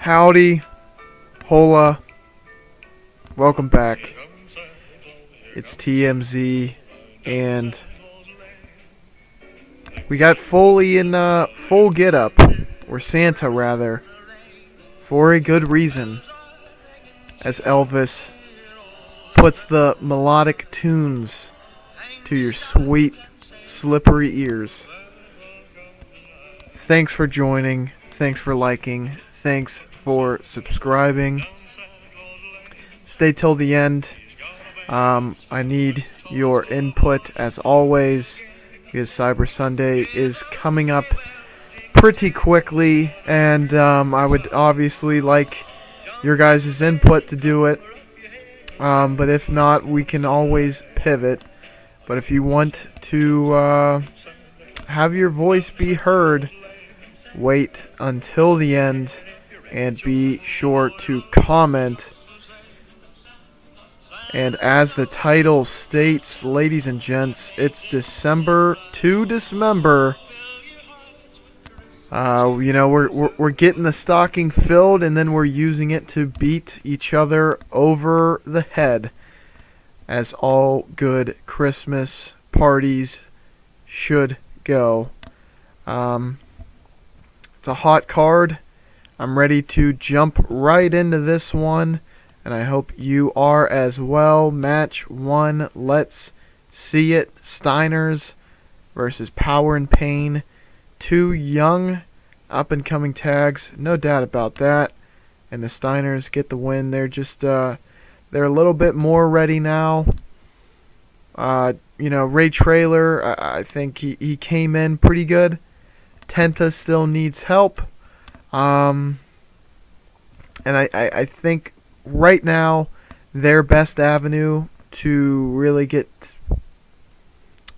Howdy, hola, welcome back. It's TMZ, and we got Foley in full get-up, or Santa rather, for a good reason, as Elvis puts the melodic tunes to your sweet, slippery ears. Thanks for joining, thanks for liking, thanks for subscribing. Stay till the end. I need your input as always, because Cyber Sunday is coming up pretty quickly, and I would obviously like your guys' input to do it. But if not, we can always pivot. But if you want to have your voice be heard, wait until the end and be sure to comment. And as the title states, ladies and gents, it's December to Dismember. We're getting the stocking filled, and then we're using it to beat each other over the head, as all good Christmas parties should go. It's a hot card. I'm ready to jump right into this one, and I hope you are as well. Match 1, let's see it. Steiners versus Power and Pain. Two young, up-and-coming tags, no doubt about that. And the Steiners get the win. They're just, they're a little bit more ready now. Ray Traylor, I think he came in pretty good. Tenta still needs help. And I think right now their best avenue to really get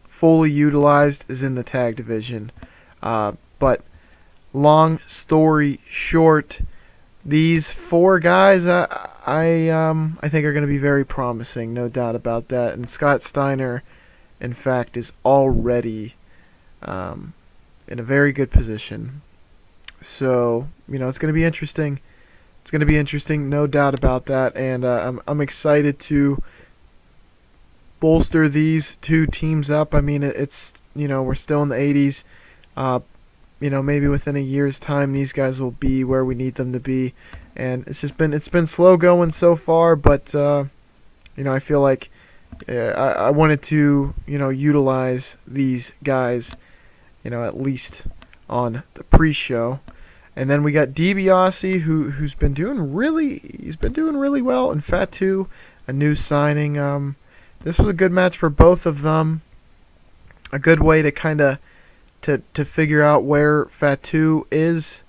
fully utilized is in the tag division. But long story short, these four guys I think are going to be very promising, no doubt about that. And Scott Steiner, in fact, is already in a very good position. So, it's going to be interesting. It's going to be interesting, no doubt about that. And I'm excited to bolster these two teams up. I mean, it's we're still in the 80s. Maybe within a year's time, these guys will be where we need them to be. And it's been slow going so far, but I feel like I wanted to utilize these guys, at least on the pre-show. And then we got DiBiase, who's been doing really well. And Fatu, a new signing. This was a good match for both of them. A good way to kind of to figure out where Fatu is,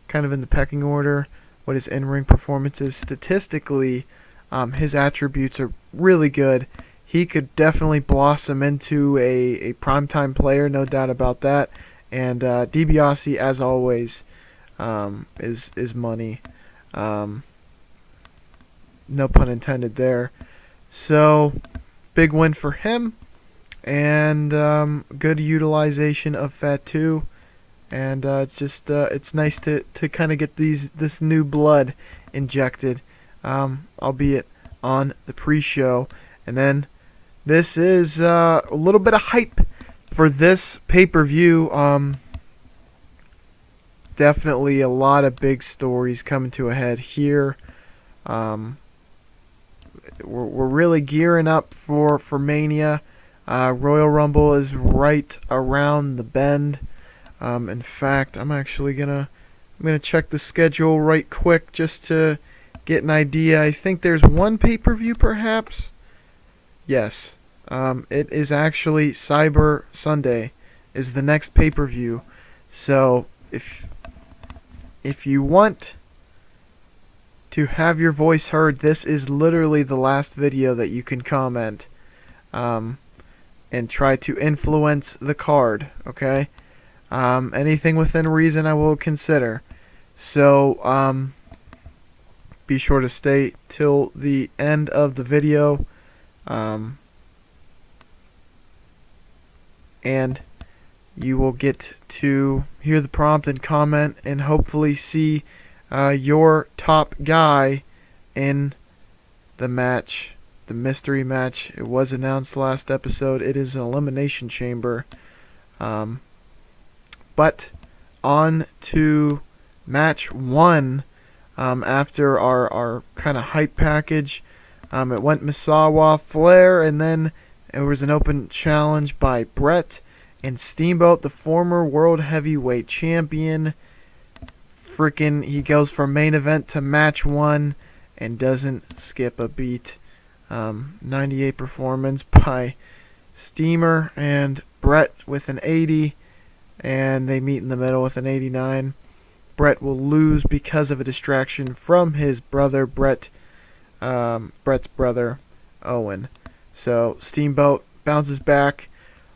kind of in the pecking order, what his in-ring performance is. Statistically, his attributes are really good. He could definitely blossom into a primetime player, no doubt about that. And DiBiase, as always, is money. No pun intended there. So, big win for him. And good utilization of Fatu. And it's nice to kind of get this new blood injected, albeit on the pre-show. And then this is a little bit of hype for this pay-per-view. Definitely a lot of big stories coming to a head here. We're really gearing up for Mania. Royal Rumble is right around the bend. In fact, I'm actually gonna check the schedule right quick just to get an idea. I think there's one pay-per-view, perhaps. Yes, it is actually Cyber Sunday is the next pay-per-view. So if you want to have your voice heard, this is literally the last video that you can comment and try to influence the card, okay? Anything within reason I will consider. So be sure to stay till the end of the video. And you will get to hear the prompt and comment and hopefully see your top guy in the match, the mystery match. It was announced last episode. It is an elimination chamber. But on to match one. After our kind of hype package, it went Misawa, Flair, and then it was an open challenge by Brett and Steamboat, the former world heavyweight champion. He goes from main event to match one and doesn't skip a beat. 98 performance by Steamer and Brett with an 80, and they meet in the middle with an 89. Brett will lose because of a distraction from his brother, Brett's brother, Owen. So Steamboat bounces back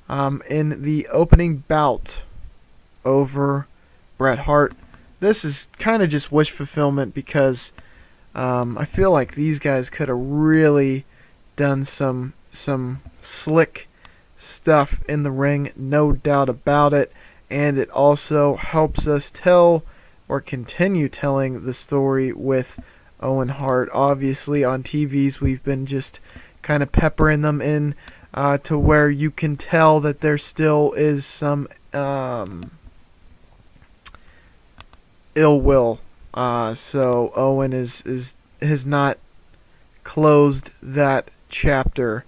in the opening bout over Bret Hart. This is kind of just wish fulfillment because I feel like these guys could have really done some slick stuff in the ring, no doubt about it. And it also helps us tell or continue telling the story with Owen Hart. Obviously, on TVs, we've been just kind of peppering them in to where you can tell that there still is some ill will. So Owen has not closed that chapter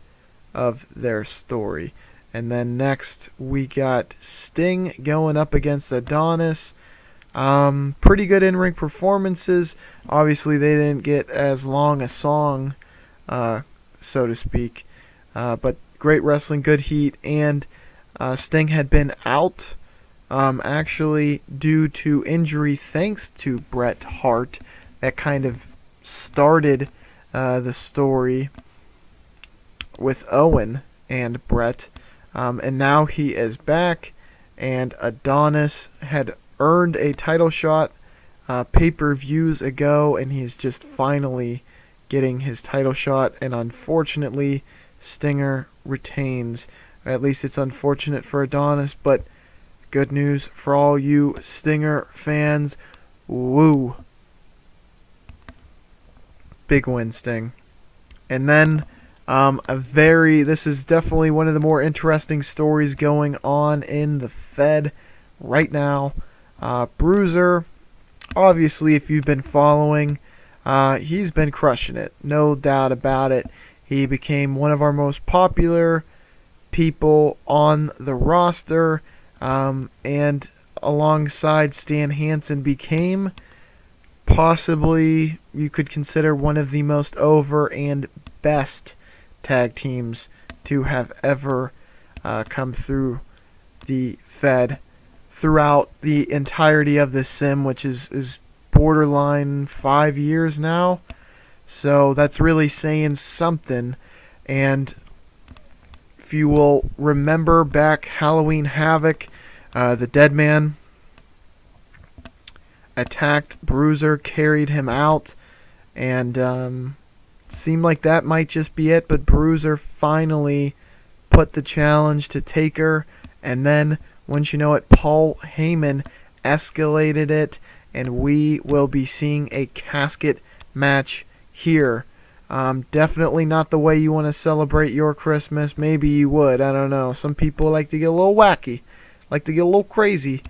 of their story. And then next we got Sting going up against Adonis. Pretty good in-ring performances. Obviously, they didn't get as long a song, so to speak. But great wrestling, good heat, and Sting had been out actually due to injury thanks to Bret Hart. That kind of started the story with Owen and Bret. And now he is back, and Adonis had earned a title shot pay-per-views ago, and he's just finally getting his title shot, and unfortunately Stinger retains. At least it's unfortunate for Adonis, but good news for all you Stinger fans. Woo. Big win, Sting. And then this is definitely one of the more interesting stories going on in the Fed right now. Bruiser, obviously, if you've been following, he's been crushing it, no doubt about it. He became one of our most popular people on the roster, and alongside Stan Hansen became possibly, you could consider, one of the most over and best tag teams to have ever come through the Fed throughout the entirety of this sim, which is borderline 5 years now. So that's really saying something. And if you will remember back Halloween Havoc, the Dead Man attacked Bruiser, carried him out, and seemed like that might just be it, but Bruiser finally put the challenge to Taker, and then, once you know it, Paul Heyman escalated it, and we will be seeing a casket match here. Definitely not the way you want to celebrate your Christmas. Maybe you would, I don't know. Some people like to get a little wacky, like to get a little crazy.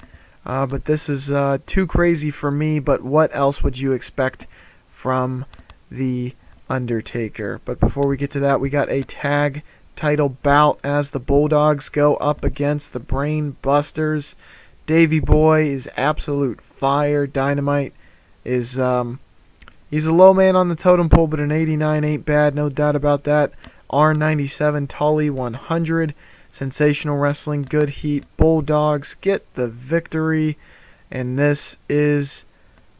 But this is too crazy for me, but what else would you expect from the Undertaker? But before we get to that, we got a tag title bout as the Bulldogs go up against the Brain Busters. Davey Boy is absolute fire. Dynamite is he's a low man on the totem pole, but an 89 ain't bad, no doubt about that. R97, Tully 100. Sensational Wrestling, good heat. Bulldogs get the victory, and this is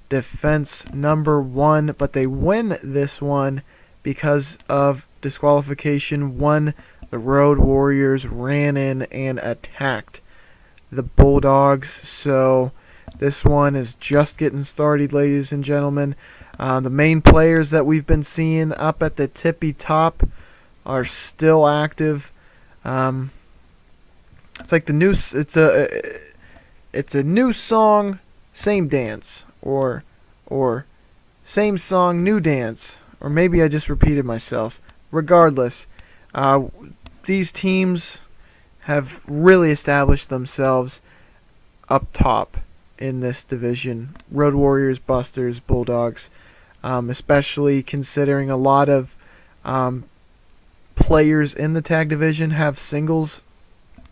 defense number one, but they win this one because of disqualification. One, the Road Warriors ran in and attacked the Bulldogs, so this one is just getting started, ladies and gentlemen. The main players that we've been seeing up at the tippy top are still active. It's like the new. It's a new song, same dance, or or same song, new dance, or maybe I just repeated myself. Regardless, these teams have really established themselves up top in this division. Road Warriors, Busters, Bulldogs, especially considering a lot of players in the tag division have singles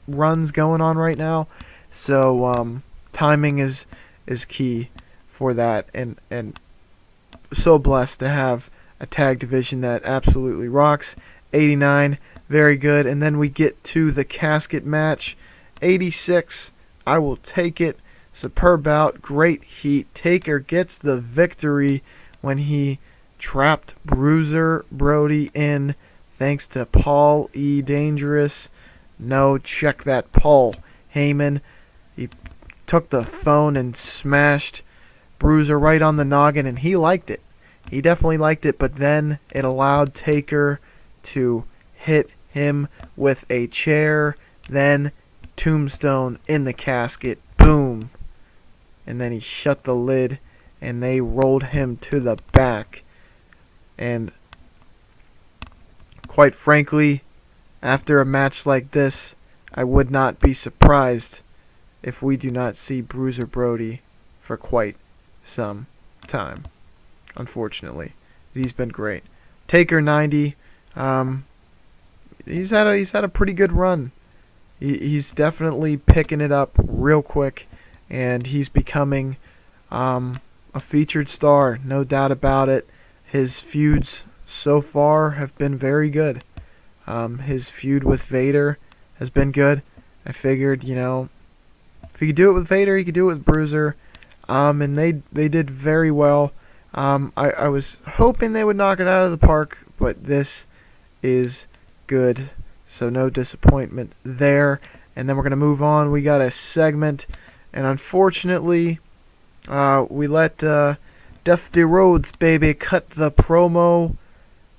runs going on right now. So timing is key for that, and so blessed to have a tag division that absolutely rocks. 89, very good. And then we get to the casket match. 86, I will take it. Superb bout, great heat. Taker gets the victory when he trapped Bruiser Brody in, thanks to Paul E. Dangerous. No, check that, Paul Heyman. He took the phone and smashed Bruiser right on the noggin, and he liked it. He definitely liked it, but then it allowed Taker to hit him with a chair, then tombstone in the casket, boom. And then he shut the lid, and they rolled him to the back. And quite frankly, after a match like this, I would not be surprised if we do not see Bruiser Brody for quite some time. Unfortunately, he's been great. Taker 90. He's had a pretty good run. He's definitely picking it up real quick, and he's becoming a featured star, no doubt about it. His feuds so far have been very good. His feud with Vader has been good. I figured, if he could do it with Vader, he could do it with Bruiser. And they did very well. I was hoping they would knock it out of the park, but this is good. So no disappointment there. And then we're going to move on. We got a segment, and unfortunately, we let Dusty Rhodes, baby, cut the promo,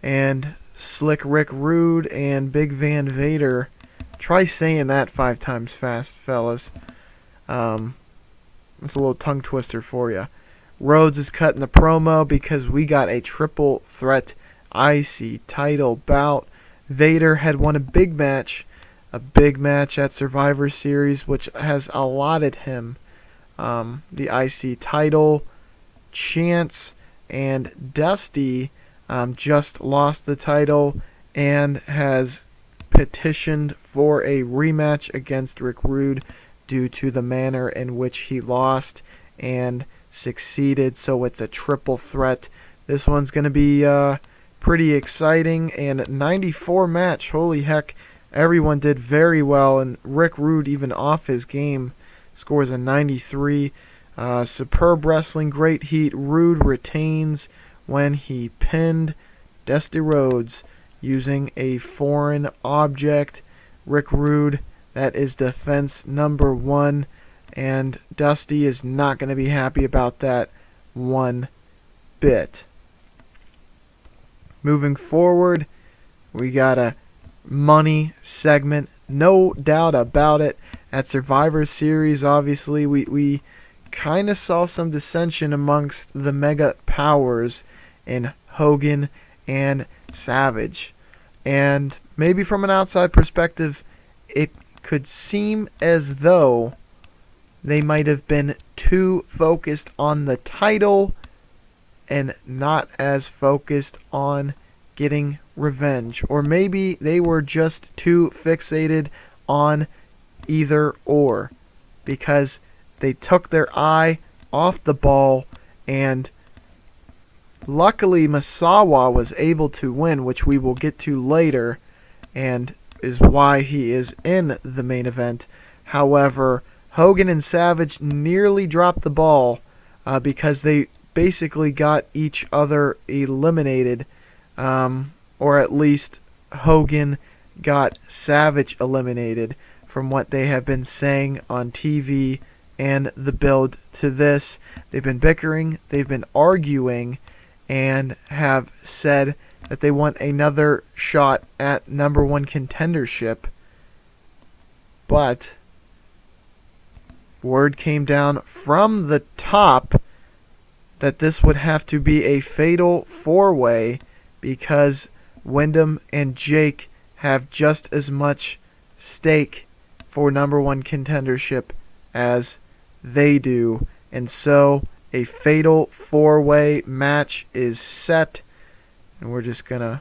and Slick Rick Rude and Big Van Vader. Try saying that 5 times fast, fellas. It's a little tongue twister for you. Rhodes is cutting the promo because we got a triple threat IC title bout. Vader had won a big match at Survivor Series, which has allotted him the IC title. Chance and Dusty just lost the title and has petitioned for a rematch against Rick Rude due to the manner in which he lost and succeeded. So it's a triple threat. This one's going to be pretty exciting, and 94 match. Holy heck, everyone did very well, and Rick Rude, even off his game, scores a 93. Superb wrestling, great heat. Rude retains when he pinned Dusty Rhodes using a foreign object. Rick Rude, that is defense number 1, and Dusty is not going to be happy about that one bit. Moving forward, we got a money segment, no doubt about it. At Survivor Series, obviously, we kind of saw some dissension amongst the mega powers in Hogan and Savage. And maybe from an outside perspective, it could seem as though they might have been too focused on the title and not as focused on getting revenge. Or maybe they were just too fixated on either or, because they took their eye off the ball, and luckily Misawa was able to win, which we will get to later, and is why he is in the main event. However, Hogan and Savage nearly dropped the ball because they basically got each other eliminated, or at least Hogan got Savage eliminated from what they have been saying on TV and the build to this. They've been bickering, they've been arguing, and have said that they want another shot at number 1 contendership. But word came down from the top that this would have to be a fatal four-way because Windham and Jake have just as much stake for number one contendership as they do. And so a fatal four-way match is set. And we're just going to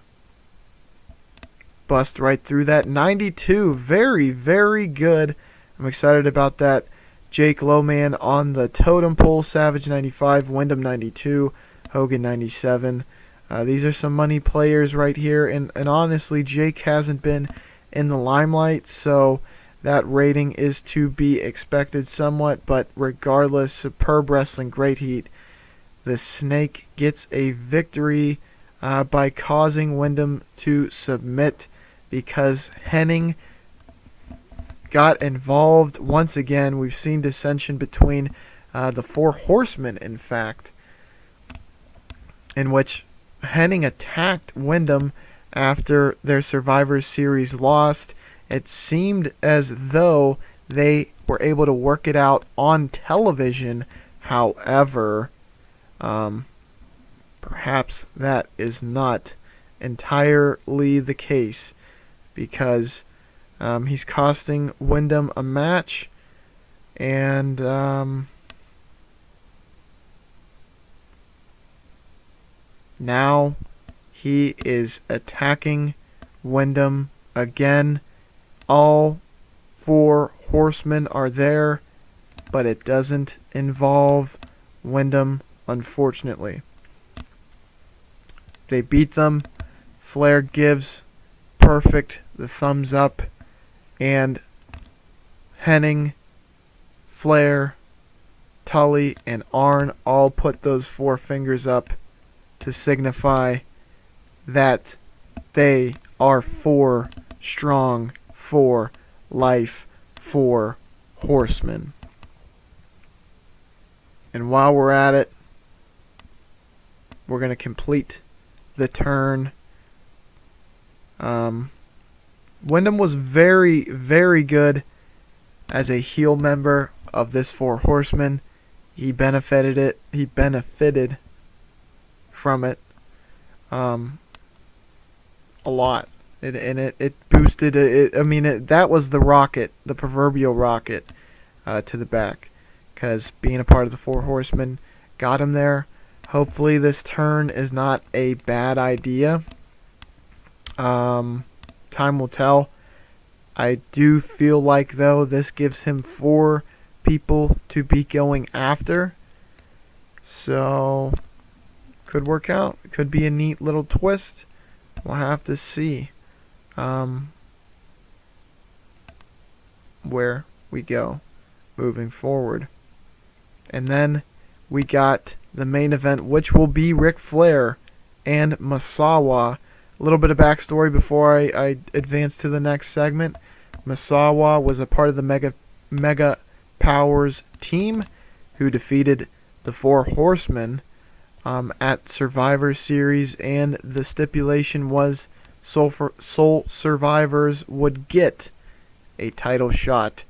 bust right through that. 92, very, very good. I'm excited about that. Jake Lowman on the totem pole, Savage 95, Windham 92, Hogan 97. These are some money players right here, and honestly, Jake hasn't been in the limelight, so that rating is to be expected somewhat, but regardless, superb wrestling, great heat. The Snake gets a victory by causing Windham to submit because Henning got involved once again. We've seen dissension between the Four Horsemen, in fact, in which Henning attacked Windham after their Survivor Series lost. It seemed as though they were able to work it out on television. However, perhaps that is not entirely the case because he's costing Windham a match, and now he is attacking Windham again. All four horsemen are there, but it doesn't involve Windham, unfortunately. They beat them. Flair gives perfect the thumbs up, and Henning, Flair, Tully, and Arn all put those four fingers up to signify that they are four strong, for life, four horsemen. And while we're at it, we're going to complete the turn. Windham was very, very good as a heel member of this Four Horsemen. He benefited from it a lot. It boosted it. I mean, that was the rocket, the proverbial rocket, to the back, because being a part of the Four Horsemen got him there. Hopefully, this turn is not a bad idea. Time will tell. I do feel like, though, this gives him four people to be going after. So, could work out. Could be a neat little twist. We'll have to see where we go moving forward. And then we got the main event, which will be Ric Flair and Misawa. A little bit of backstory before I advance to the next segment. Misawa was a part of the Mega Powers team who defeated the Four Horsemen at Survivor Series, and the stipulation was sole survivors would get a title shot,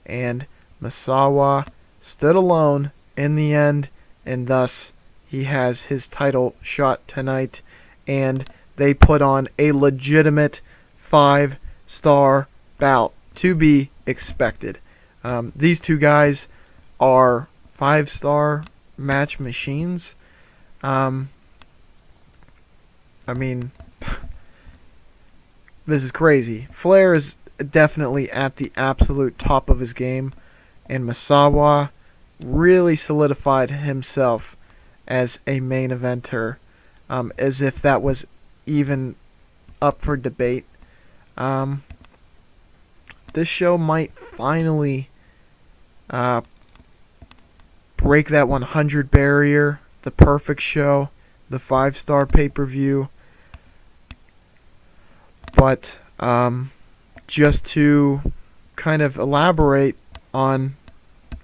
and Misawa stood alone in the end, and thus he has his title shot tonight, and they put on a legitimate 5-star bout to be expected. These two guys are 5-star match machines. I mean, this is crazy. Flair is definitely at the absolute top of his game, and Misawa really solidified himself as a main eventer, as if that was even up for debate. This show might finally break that 100 barrier, the perfect show, the 5-star pay-per-view. But just to kind of elaborate on,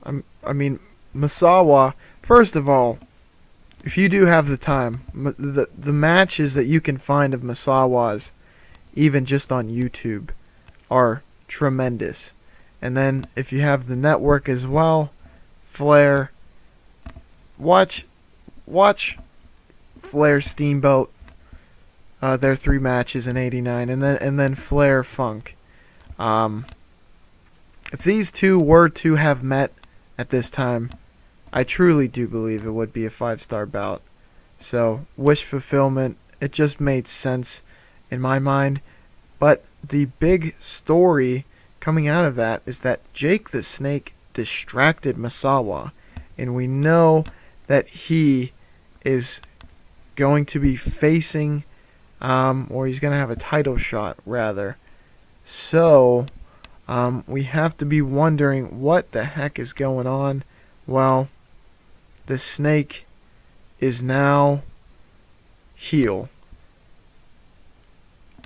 I mean, Misawa, first of all, if you do have the time, the matches that you can find of Misawa's, even just on YouTube, are tremendous. And then if you have the network as well, Flair, watch watch Flair Steamboat, their 3 matches in '89, and then Flair Funk. If these two were to have met at this time, I truly do believe it would be a 5-star bout. So, wish fulfillment, it just made sense in my mind. But the big story coming out of that is that Jake the Snake distracted Misawa, and we know that he is going to be facing, or he's going to have a title shot, rather. So, we have to be wondering what the heck is going on. Well, the Snake is now heel.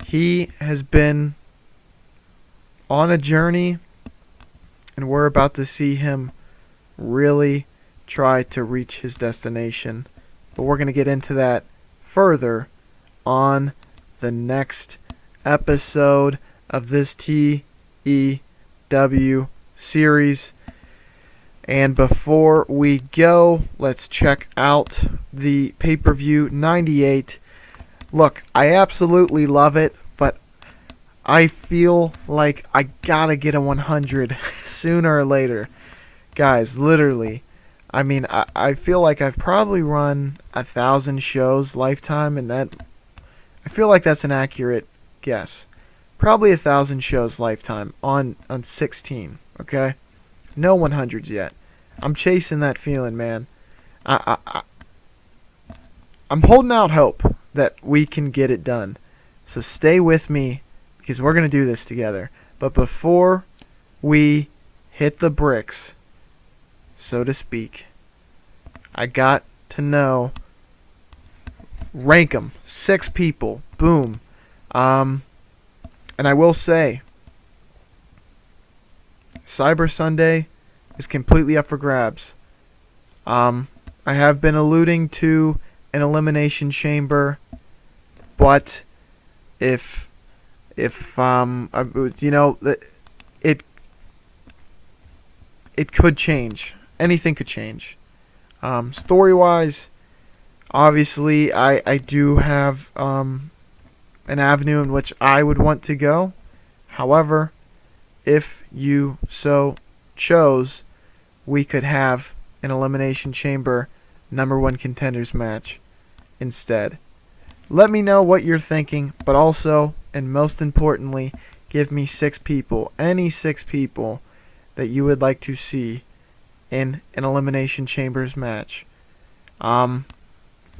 He has been on a journey, and we're about to see him really try to reach his destination. But we're going to get into that further on the next episode of this TEW series. And before we go, let's check out the pay-per-view 98. Look, I absolutely love it, but I feel like I gotta get a 100 sooner or later. Guys, literally, I mean, I feel like I've probably run 1,000 shows lifetime, and that, I feel like that's an accurate guess. Probably 1,000 shows lifetime on 16, okay? No 100s yet. I'm chasing that feeling, man. I'm holding out hope that we can get it done. So stay with me, because we're going to do this together. But before we hit the bricks, so to speak, I got to know, rank them, 6 people, boom. And I will say, Cyber Sunday is completely up for grabs. I have been alluding to an elimination chamber, but if you know, it could change. Anything could change. Story-wise, obviously, I do have an avenue in which I would want to go. However, if you so chose, we could have an elimination chamber #1 contenders match instead. Let me know what you're thinking, but also, and most importantly, give me 6 people, any 6 people that you would like to see in an elimination chambers match.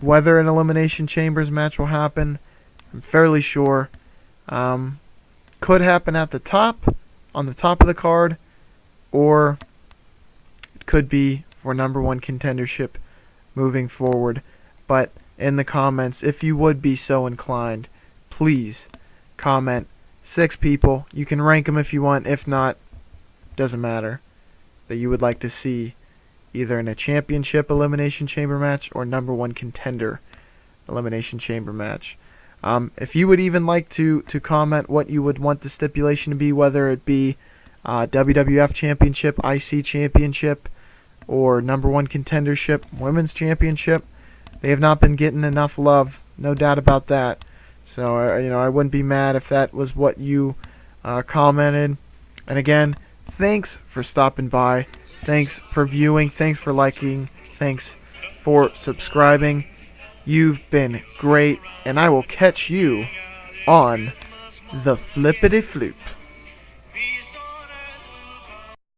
Whether an elimination chambers match will happen, I'm fairly sure. Could happen at the top, on the top of the card, or it could be for #1 contendership moving forward. But in the comments, if you would be so inclined, please comment 6 people. You can rank them if you want. If not, doesn't matter. That you would like to see either in a championship elimination chamber match or #1 contender elimination chamber match. If you would even like to comment what you would want the stipulation to be, whether it be WWF Championship, IC Championship, or #1 contendership, Women's Championship, they have not been getting enough love, no doubt about that. So I wouldn't be mad if that was what you commented. And again, thanks for stopping by. Thanks for viewing. Thanks for liking. Thanks for subscribing. You've been great, and I will catch you on the flippity floop.